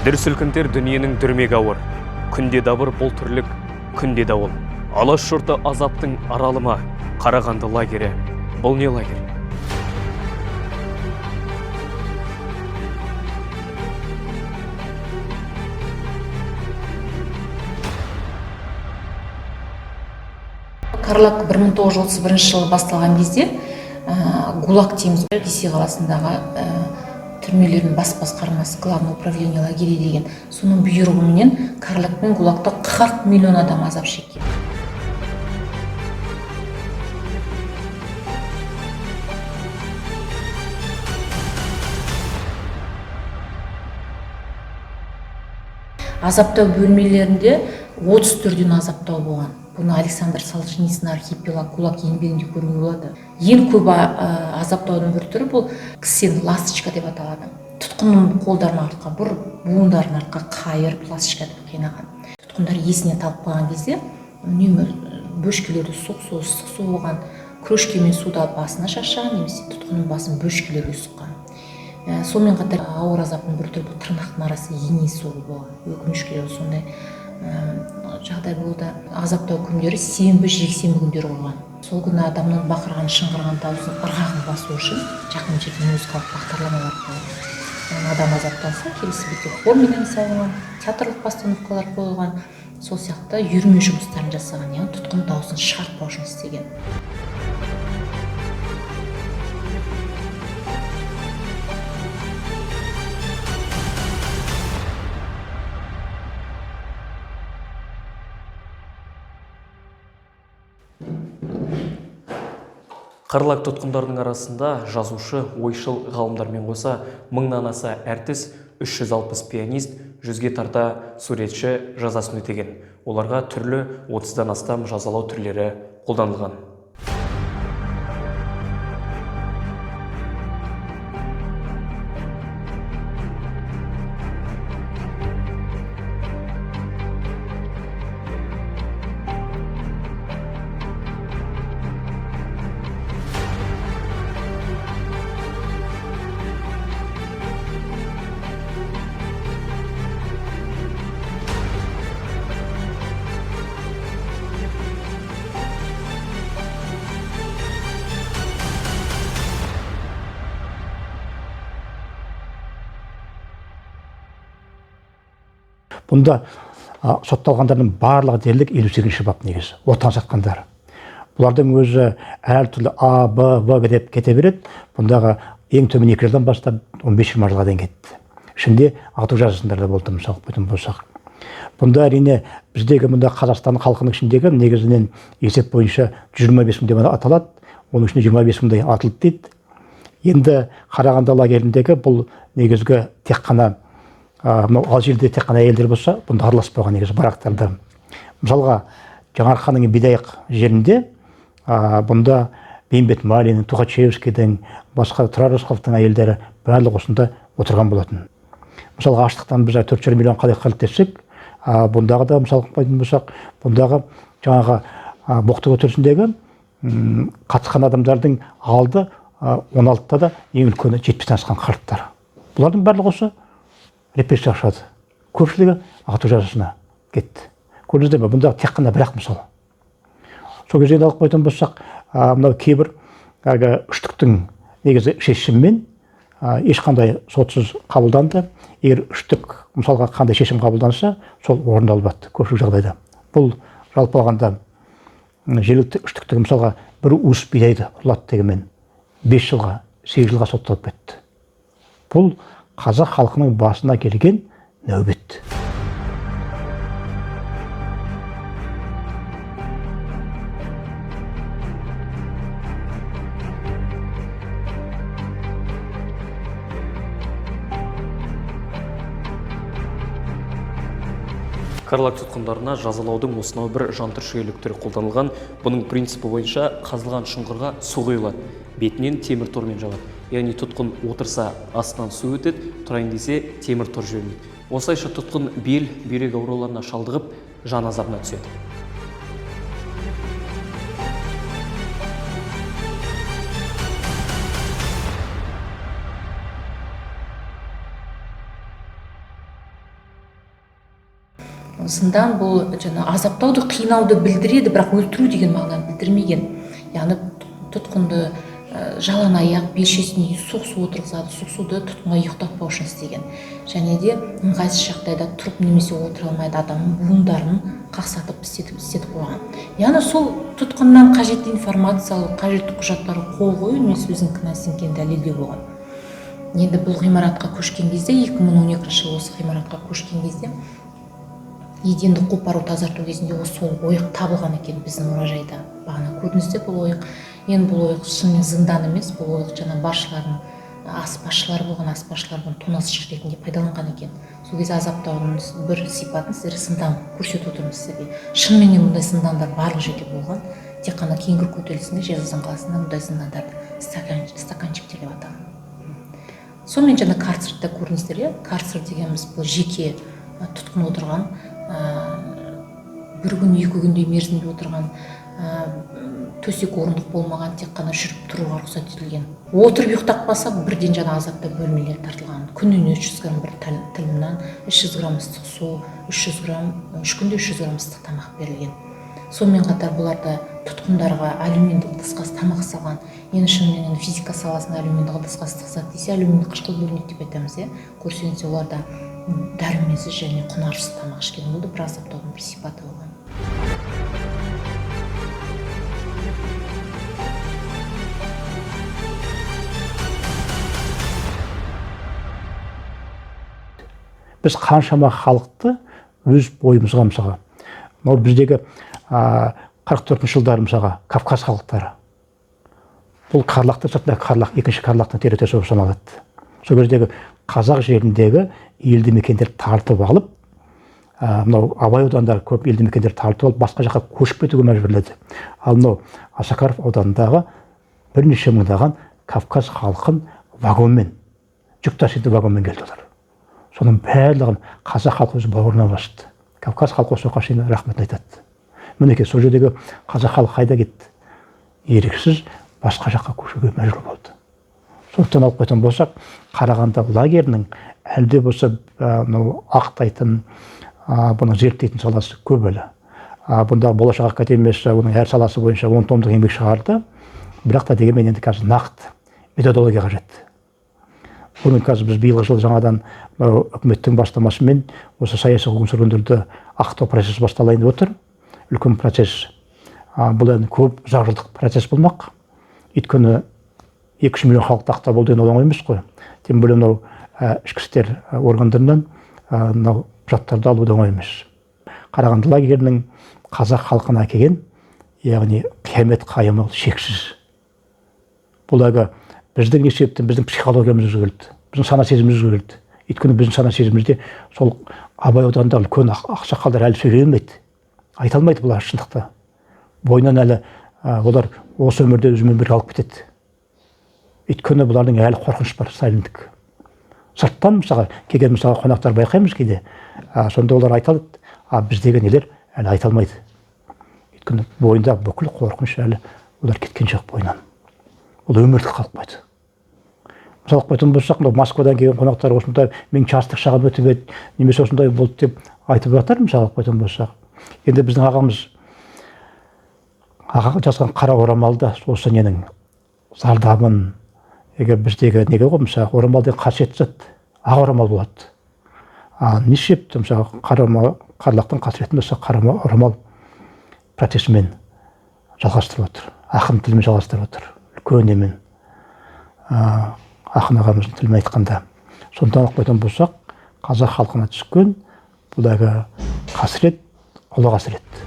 Дүр сілкінтер дүниенің дүрмек ауыр. Күнде дабыр бұл түрлік, күнде дауыл. Алаш жұрты азаптың аралыма. Қарағанды лагері. Бұл не лагерь? Қарлаг 1931 жылы басталған кезде ГУЛАГ дейміз, Ресей қаласындағы түрмелердің басқармасы, главное управление лагері деген соның бұйрығымен Қарлаг пен ГУЛАГта 40 миллион адам азап шеккен. Азаптау бөлмелерінде 30 түрден азаптау болған. Бұны Александр Солженицын архипелаг ГУЛАГ еңбегінде көруге болады. Ең көп азаптаудың бір түрі бұл кісен ласточка деп аталады. Тұтқынның қолдарын артқа бұр, буындарын артқа қайырып ласточка деп қинаған. Тұтқындар есіне талып қалған кезде үнемі бөшкелерді ыстық су болған, кружкамен суда басына шашқан, немесе тұтқынның басын бөшкелерге сұққан. Сонымен қатар ауыр азаптың бір түрі тырнақтың арасы ене соғу болған. Өкінішке сондай жағдай болды. Азаптау күндері сенбі, жексенбі күндері болған. Сол күні адамның бақырған, шыңғырған дауысын ырғағын басу үшін жақын жерден музыкалық бағдарламалар қойылған. Адам азапталса, келесі бетте формадан салынған, театрлық постановкалар қойылған, сол сияқты үйірме жұмыстарын жасаған, яғни тұтқын дауысын шығартпау үшін істеген. Қарлаг тұтқындарының арасында жазушы, ойшыл ғалымдармен қоса 1000-нан аса әртіс, 360 пианист, 100-ге тарта суретші жазасын өтеген. Оларға түрлі 30-дан астам жазалау түрлері қолданылған. Бұнда сотталғандардың барлығы дерлік 58-ші бап негізі, отан жатқандар. Бұлардың өзі әртүрлі А, Б, В деп кете береді. Бұндағы ең төмен 2 жылдан бастап 15-20 жылға дейін кетті. Ішінде ату жазасындарда болды, мысалы қойтын болсақ. Бұнда әрине біздегі мұнда Қазақстан халқының ішіндегі негізінен есеп бойынша 125 мың деп аталады. Оның ішінде 25 мыңдай атылды дейді. Енді Қарағанды лагеріндегі бұл негізгі тек қана ал жерде тек қана әйелдер болса, бұнда араласпаған негізі барақтарда. Мысалға, Жаңарқанның Бидайық жерінде бұнда Бейімбет Майлиннің, Тухачевскийдің, басқа Тұрар Рысқұловтың әйелдері барлығы осында отырған болатын. Мысалға, аштықтан біз 4,5 миллион қалай қалды десек, бұндағы да мысалы қайтын болсақ, бұндағы жаңағы боқтық өтірісіндегі қатысқан адамдардың алды 16-та да ең үлкені 70-тен асқан қарттар. Бұлардың барлығы осы репрессия ұшады. Көпшілігі ату жазасына кетті. Көрдіңіздер ме? Бұндағы тек қана бірақ мысалы. Сол кезде алып қойтын болсақ, мынау кейбір үштіктің негізі шешіммен ешқандай сотсыз қабылданды. Егер үштік мысалға қандай шешім қабылданса, сол орындалып көпшілік жағдайда. Бұл жалпы алғанда жергілікті үштікті мысалға бір уыс бидайды ұрлады дегенмен 5 жылға, 8 жылға сотталып кетті. Бұл қазақ халқының басына келген нәубет. Қарлаг тұтқындарына жазалаудың осынау бір жантүршігерлік түрі қолданылған. Бұның принципі бойынша қазылған шұңқырға су құйылады, бетінен темір тормен жабады. Яғни тұтқын отырса астынан су өтеді, тұрайын десе темір тор жөнеді. Осылайша тұтқын бел, бүйрек ауруларына шалдығып, жан азабына түседі. зындан бұл жаңа азаптауды, қинауды білдіреді, бірақ өлтіру деген мағынаны білдірмеген. Яғни тұтқынды жалаң аяқ белшесіне соқсу отырғызады, соқсуды тұтқынға ұйықтатпау үшін істеген. Және де ыңғайсыз жағдайда тұрып немесе отыра алмайды адамның буындарын қақсатып істетіп қойған. Яғни сол тұтқыннан қажетті информация алу, қажетті құжаттарға қол қою немесе өзінің кінәсін екенін дәлелдеу болған. Енді бұл ғимаратқа көшкен кезде, 2012 жылы осы ғимаратқа көшкен кезде еденді қопару, тазарту кезінде сол ойық табылған екен біздің мұражайда. Бағана көрдіңіздер бұл ойық. Енді бұл ойық шынымен зындан емес, бұл ойық жаңа басшылардың, аспазшылар болған, аспазшылар бұны тоңазытқыш ретінде пайдаланған екен. Сол кезде азаптаудың бір сипатын сіздер зындан көрсетіп отырмыз сіздерге. Шынымен мұндай зындандар барлық жерде болған. Тек қана кейінгі көтерілісінде Жезқазған қаласында мұндай зындандарды стаканчиктер деп атаған. Сонымен жаңа карцерді көрдіңіздер, карцер дегеніміз бұл жеке тұтқын отырған, бір күн, екі күндей мерзімде отырған, төсек орындық болмаған, тек қана жүріп тұруға рұқсат етілген. Отырып ұйықтап қалсақ, бірден жаңа азапта бөлмелер тартылған. Күніне 300 грамм бір тілімнен 300 грамм ыстық су, 300 грамм, 3 күнде 300 грамм ыстық тамақ берілген. Сонымен қатар бұларда тұтқындарға алюминдік ыдысқа тамақ салған. Енді шынымен физика саласында алюминдік ыдысқа ыстық зат десе, алюминдік қышқыл бөлінеді деп айтамыз, көрсеңіз оларда дәрумесіз және құнарсыз тамақ ішкен болды, бір азаптаудың бір сипаты болған. Біз қаншама халықты өз бойымызға мысалға, мынау біздегі 44 жылдары мысалға Кавказ халықтары. Бұл Қарлагтан сыртында Қарлаг, екінші Қарлагтан территориясы болып саналады. Сол кездегі қазақ жеріндегі елді мекендер тартып алып, мынау Абай аудандары көп елді мекендер тартып алып, басқа жаққа көшіп кетуге мәжбүрледі. Ал мынау Осакаров ауданындағы бірнеше мыңдаған Кавказ халқын вагонмен, жүк таситын вагонмен келді олар. Соның барлығын қазақ халқы өзі бауырына басты. Кавказ халқы осы уақытқа шейін рахметін айтады. Мінекей сол жердегі қазақ халқы қайда кетті? Еріксіз басқа жаққа көшуге мәжбүр болды. Сондықтан алып қайтатын болсақ, Қарағанды лагерінің әлде болса ақтайтын, бұны зерттейтін саласы көп әлі. Бұндағы болашақ академиясы оның әр саласы бойынша 10 томдық еңбек шығарды, бірақ та дегенмен енді қазір нақты методология қажет. Бұны қазір біз биылғы жылы жаңадан үкіметтің бастамасымен осы саяси қуғын-сүргіндерді ақтау процесі басталайын деп отыр. Үлкен процесс. Бұл енді көп ұзақ жылдық процесс болмақ. Өйткені 2-3 миллион халықты ақтау бұл деген оңай емес қой. Тем более мынау ішкі істер органдарынан мынау құжаттарды алу да оңай емес. Қарағанды лагерінің қазақ халқына әкелген, яғни қиямет қайымы шексіз. Бұл біздің есептен біздің психологиямыз өзгерді, біздің сана сезіміміз өзгерді. Өйткені біздің сана сезімімізде сол Абай ауданында үлкен ақсақалдар әлі сөйлей алмайды, айта алмайды бұлар шындықты. Бойынан әлі олар осы өмірде өзімен бірге алып кетеді. Өйткені бұлардың әлі қорқыныш бар, сталиндік. Сырттан мысалға келген мысалға қонақтар байқаймыз кейде, сонда олар айтады, біздегі нелер әлі айта алмайды. Өйткені бойында бүкіл қорқыныш әлі олар кеткен жоқ бойынан. Ол өмірлік қалып қойды. Мысалы айтатын болсақ, Москвадан келген қонақтар осындай мен жастық шағым өтіп еді, немесе осындай болды деп айтып жатыр, мысалы айтатын болсақ. Енді біздің аға жазған қара орамалда осы ненің зардабын, егер біздегі неге ғой, мысалы орамалдың қасиетті зат, ақ орамал болады. Неше мысалы Қарлагтың қасіретін осы қара орамал процесімен жалғастырып отыр, ақын тілімен жалғастырып отыр, үлкен емен. Ақын ағамыздың тілімен айтқанда. Сондықтан айтатын болсақ, қазақ халқына түскен бұдағы қасірет, ұлы қасірет.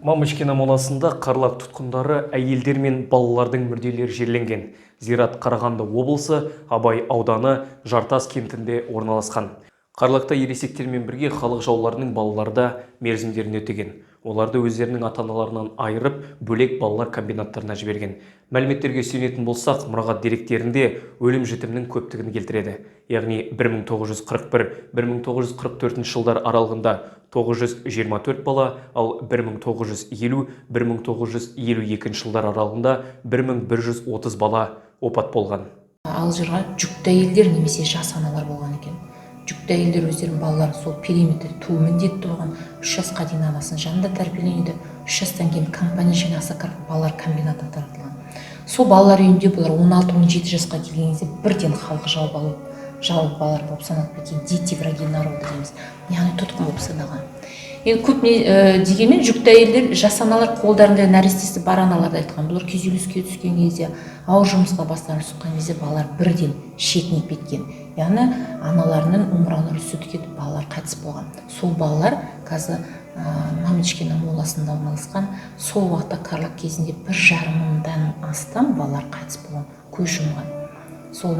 Мамочкина моласында Қарлаг тұтқындары әйелдер мен балалардың мүрделері жерленген. Зират Қарағанды облысы, Абай ауданы, Жартас кентінде орналасқан. Қарлаг-та ересектермен бірге халық жауларының балалары да мерзімдерін өтеген. Оларды өздерінің ата-аналарынан айырып, бөлек балалар комбинаттарына жіберген. Мәліметтерге сүйенетін болсақ, мұрағат деректерінде өлім-жітімнің көптігін келтіреді. Яғни 1941-1944 жылдар аралығында 924 бала, ал 1950-1952 жылдар аралығында 1130 бала опат болған. Алжырға жүкті әйелдер немесе жас аналар болған екен. Жүкті әйелдер өздерінің балаларын сол периметрде туу міндетті болған 3 жасқа дейін анасының жанында тәрбиеленеді. 3 жастан кейін компания және аса балалар комбинатына таратылған. Сол балалар үйінде бұлар 16-17 жасқа келген кезде бірден халық жауап балалар болып саналып кеткен. Дети враги народа дейміз. Яғни тұтқын болып саналған. Енді көп дегенмен жүкті әйелдер, жас аналар қолдарында нәрестесі бар аналарды айтқан. Бұлар күйзеліске түскен кезде, ауыр жұмысқа бастарын сұққан кезде балалар бірден шетінеп кеткен. Яғни аналарының умырауына сүт кетіп балалар қайтыс болған. Сол балалар қазір Мамечкенің моласында орналасқан. Сол уақытта Қарлаг кезінде 1,5 мыңнан астам балалар қайтыс болған, көз жұмған. Сол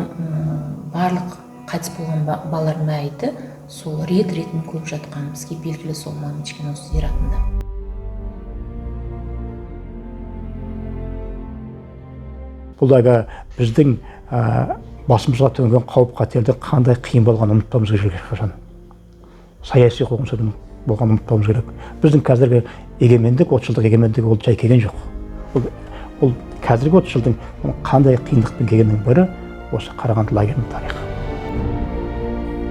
барлық қайтыс болған балалардың мәйіті сол рет-ретін көп жатқан, бізге белгілі сол Мамечкенің зиратында. Бұл да біздің басымызға төнген қауіп қатерді қандай қиын болғанын ұмытпауымыз керек қашан. Саяси қуғын-сүргін болғанын ұмытпауымыз керек. Біздің қазіргі егемендік, 30 жылдық егемендік ол жай келген жоқ. Ол қазіргі 30 жылдың қандай қиындықпен келгеннің бірі осы Қарағанды лагерінің тарихы.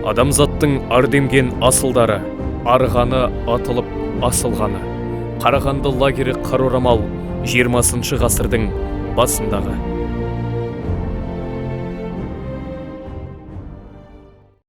Адамзаттың ардемген асылдары, арғаны атылып асылғаны. Қарағанды лагері қарорамал 20 ғасырдың басындағы